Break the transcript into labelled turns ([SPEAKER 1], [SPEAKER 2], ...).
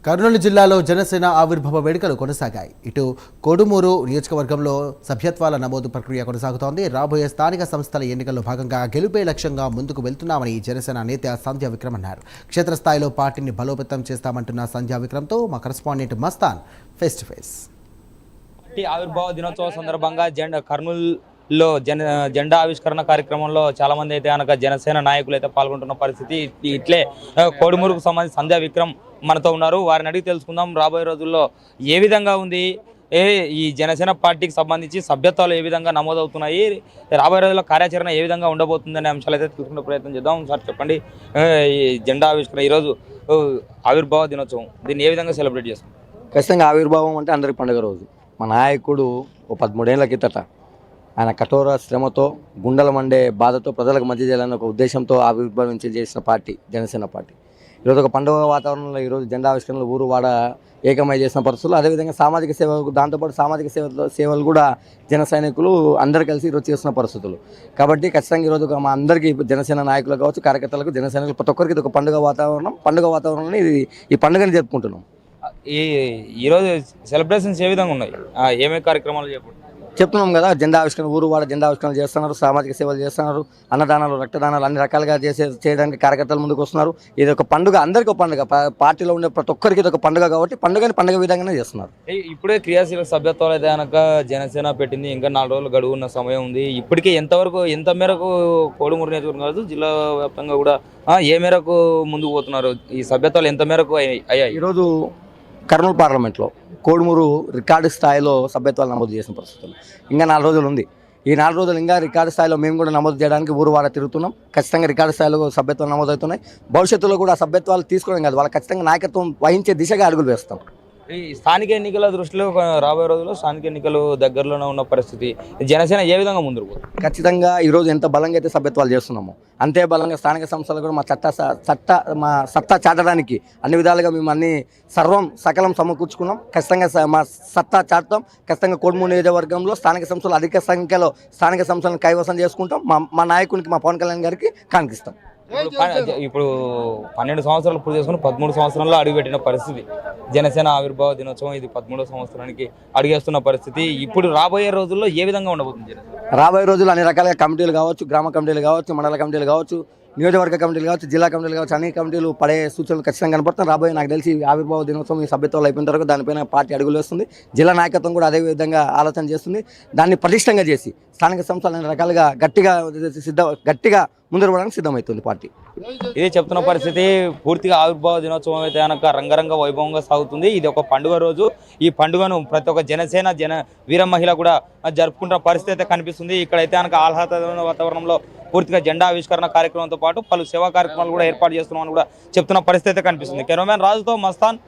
[SPEAKER 1] కర్నూలు జిల్లాలో జనసేన ఆవిర్భావ వేడుకలు కొనసాగాయి. ఇటు కొడుమూరు నియోజకవర్గంలో సభ్యత్వాల నమోదు ప్రక్రియ కొనసాగుతోంది. రాబోయే స్థానిక సంస్థల ఎన్నికల్లో భాగంగా గెలుపే లక్ష్యంగా ముందుకు వెళ్తున్నామని జనసేన నేత సంధ్యా విక్రమ్ అన్నారు. క్షేత్రస్థాయిలో పార్టీని బలోపేతం చేస్తామంటున్న సంధ్యా విక్రమ్తో మా correspondent Mastan face to face.
[SPEAKER 2] ఆవిర్భావ దినోత్సవం సందర్భంగా కర్నూలులో జెండా ఆవిష్కరణ కార్యక్రమంలో చాలా మంది అయితే కనుక జనసేన నాయకులు అయితే పాల్గొంటున్న పరిస్థితి. ఇట్లే కోడుమూరుకు సంబంధించి సంధ్యా విక్రమ్ మనతో ఉన్నారు. వారిని అడిగి తెలుసుకుందాం రాబోయే రోజుల్లో ఏ విధంగా ఉంది, ఈ జనసేన పార్టీకి సంబంధించి సభ్యత్వాలు ఏ విధంగా నమోదవుతున్నాయి, రాబోయే రోజుల్లో కార్యాచరణ ఏ విధంగా ఉండబోతుందనే అంశాలు అయితే తెలుసుకునే ప్రయత్నం చేద్దాం. సార్ చెప్పండి, ఈ జెండా ఆవిష్కరణ ఈరోజు ఆవిర్భావ దినోత్సవం, దీన్ని ఏ విధంగా సెలబ్రేట్ చేస్తాం?
[SPEAKER 3] ఖచ్చితంగా ఆవిర్భావం అంటే అందరికి పండుగ రోజు. మా నాయకుడు 13 ఏళ్ల కిందట ఆయన కఠోర శ్రమతో గుండెల మండే బాధతో ప్రజలకు మంచి చేయాలనే ఒక ఉద్దేశంతో ఆవిర్భవించి చేసిన పార్టీ జనసేన పార్టీ. ఈరోజు ఒక పండుగ వాతావరణంలో ఈరోజు జెండా ఆవిష్కరణలో ఊరు వాడ ఏకమై చేసిన పరిస్థితులు, అదేవిధంగా సామాజిక సేవలు, దాంతోపాటు సామాజిక సేవలు కూడా జన సైనికులు అందరు కలిసి ఈరోజు చేస్తున్న పరిస్థితులు. కాబట్టి ఖచ్చితంగా ఈరోజు మా అందరికీ జనసేన నాయకులు కావచ్చు, కార్యకర్తలకు, జన సైనికులు ప్రతి ఒక్కరికి ఇది ఒక పండుగ వాతావరణంలో ఈ పండుగని జరుపుకుంటున్నాం.
[SPEAKER 2] ఈరోజు సెలబ్రేషన్స్ ఏ విధంగా ఉన్నాయి, ఏమేమి కార్యక్రమాలు
[SPEAKER 3] చెప్తున్నాం కదా, జెండా ఆవిష్కరణ, ఊరు వాడ జెండా ఆవిష్కరణ చేస్తున్నారు, సామాజిక సేవలు చేస్తున్నారు, అన్నదానాలు, రక్తదానాలు అన్ని రకాలుగా చేయడానికి కార్యకర్తలు ముందుకు వస్తున్నారు. ఇది ఒక పండుగ, అందరికీ ఒక పండుగ, పార్టీలో ఉండే ప్రతి ఒక్కరికి ఇది ఒక పండుగ కాబట్టి పండుగ విధంగానే చేస్తున్నారు.
[SPEAKER 2] ఇప్పుడే క్రియాశీలక సభ్యత్వాలు అయితే కనుక జనసేన పెట్టింది, ఇంకా 4 రోజులు గడువు ఉన్న సమయం ఉంది. ఇప్పటికే ఎంత మేరకు కోడుమూరు నియోజకవర్గం కాదు, జిల్లా వ్యాప్తంగా కూడా ఏ మేరకు ముందుకు పోతున్నారు, ఈ సభ్యత్వాలు ఎంత మేరకు అయ్యాయి?
[SPEAKER 3] ఈరోజు కర్నూలు పార్లమెంట్లో కోడుమూరు రికార్డు స్థాయిలో సభ్యత్వాలు నమోదు చేసిన పరిస్థితులు. ఇంకా 4 రోజులు ఉంది. ఈ 4 రోజులు ఇంకా రికార్డు స్థాయిలో మేము కూడా నమోదు చేయడానికి ఊరు వాడ తిరుగుతున్నాం. ఖచ్చితంగా రికార్డు స్థాయిలో సభ్యత్వాలు నమోదవుతున్నాయి. భవిష్యత్తులో కూడా సభ్యత్వాలు తీసుకోవడం కాదు, వాళ్ళకి ఖచ్చితంగా నాయకత్వం వహించే దిశగా అడుగులు వేస్తాం.
[SPEAKER 2] ఈ స్థానిక ఎన్నికల దృష్టిలో రాబోయే రోజుల్లో స్థానిక ఎన్నికలు దగ్గరలోనే ఉన్న పరిస్థితి, జనసేన ఏ విధంగా ముందుకు పోతుంది?
[SPEAKER 3] ఖచ్చితంగా ఈరోజు ఎంత బలంగా అయితే సభ్యత్వాలు చేస్తున్నామో అంతే బలంగా స్థానిక సంస్థలు కూడా మా సత్తా చాటడానికి అన్ని విధాలుగా మేము సకలం సమకూర్చుకున్నాం. ఖచ్చితంగా మా సత్తా చాటుతాం. ఖచ్చితంగా కోడుమూరు నియోజకవర్గంలో స్థానిక సంస్థలు అధిక సంఖ్యలో స్థానిక సంస్థలను కైవసం చేసుకుంటాం. మా నాయకునికి, మా పవన్ కళ్యాణ్ గారికి కానికిస్తాం.
[SPEAKER 2] ఇప్పుడు 12 సంవత్సరాలు పూర్తి చేసుకుని 13 సంవత్సరంలో అడుగుపెట్టిన పరిస్థితి జనసేన ఆవిర్భావ దినోత్సవం. ఇది 13వ సంవత్సరానికి అడుగేస్తున్న పరిస్థితి. ఇప్పుడు రాబోయే రోజుల్లో ఏ విధంగా ఉండబోతుంది?
[SPEAKER 3] రాబోయే రోజుల్లో అన్ని రకాల కమిటీలు కావచ్చు, గ్రామ కమిటీలు కావచ్చు, మండల కమిటీలు కావచ్చు, నియోజకవర్గ కమిటీలు కావచ్చు, జిల్లా కమిటీలు కావచ్చు, అన్ని కమిటీలు పడే సూచనలు ఖచ్చితంగా కనపడుతున్నాయి. రాబోయే నాకు తెలిసి ఆవిర్భావ దినోత్సవం ఈ సభ్యత్వాలు అయిపోయిన తర్వాత దానిపైన పార్టీ అడుగులు వేస్తుంది. జిల్లా నాయకత్వం కూడా అదే విధంగా ఆలోచన చేస్తుంది. దాన్ని పటిష్టంగా చేసి స్థానిక సంస్థలు అన్ని రకాలుగా గట్టిగా ముందుకు సిద్ధమవుతుంది పార్టీ.
[SPEAKER 2] ఇది చెప్తున్న పరిస్థితి. పూర్తిగా ఆవిర్భావ దినోత్సవం అయితే కనుక రంగరంగ వైభవంగా సాగుతుంది. ఇది ఒక పండుగ రోజు. ఈ పండుగను ప్రతి ఒక్క జనసేన వీర మహిళ కూడా జరుపుకుంటున్న పరిస్థితి అయితే కనిపిస్తుంది. ఇక్కడైతే కనుక ఆహ్లాదమైన వాతావరణంలో పూర్తిగా జెండా ఆవిష్కరణ కార్యక్రమంతో పాటు పలు సేవా కార్యక్రమాలు కూడా ఏర్పాటు చేస్తున్నామని కూడా చెప్తున్న పరిస్థితి అయితే కనిపిస్తుంది. కెమెరామెన్ రాజుతో మస్తాన్,